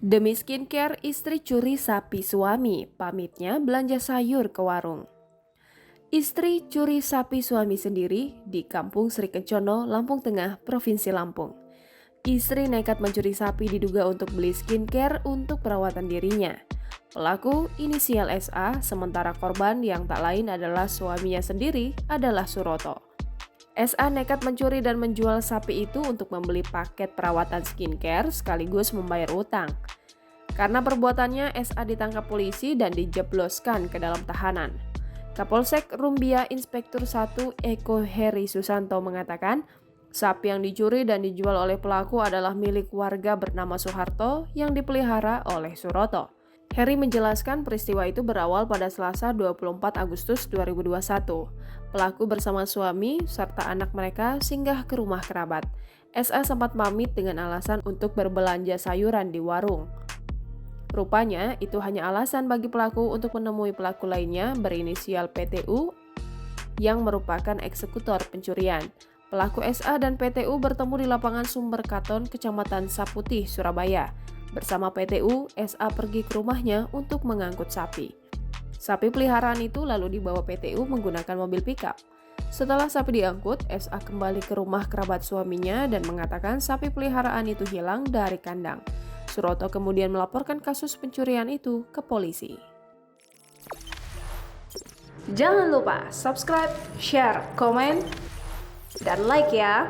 Demi skincare, istri curi sapi suami, pamitnya belanja sayur ke warung. Istri curi sapi suami sendiri di Kampung Sri Kencono, Lampung Tengah, Provinsi Lampung. Istri nekat mencuri sapi diduga untuk beli skincare untuk perawatan dirinya. Pelaku inisial SA, sementara korban yang tak lain adalah suaminya sendiri adalah Suroto. SA nekat mencuri dan menjual sapi itu untuk membeli paket perawatan skincare sekaligus membayar utang. Karena perbuatannya, SA ditangkap polisi dan dijebloskan ke dalam tahanan. Kapolsek Rumbia Inspektur 1 Eko Heri Susanto mengatakan, sapi yang dicuri dan dijual oleh pelaku adalah milik warga bernama Soeharto yang dipelihara oleh Suroto. Heri menjelaskan peristiwa itu berawal pada Selasa 24 Agustus 2021. Pelaku bersama suami serta anak mereka singgah ke rumah kerabat. SA sempat pamit dengan alasan untuk berbelanja sayuran di warung. Rupanya, itu hanya alasan bagi pelaku untuk menemui pelaku lainnya berinisial PTU yang merupakan eksekutor pencurian. Pelaku SA dan PTU bertemu di lapangan Sumber Katon, Kecamatan Saputih, Surabaya. Bersama PTU, SA pergi ke rumahnya untuk mengangkut sapi. Sapi peliharaan itu lalu dibawa PTU menggunakan mobil pickup. Setelah sapi diangkut, SA kembali ke rumah kerabat suaminya dan mengatakan sapi peliharaan itu hilang dari kandang. Suroto kemudian melaporkan kasus pencurian itu ke polisi. Jangan lupa subscribe, share, komen, dan like ya!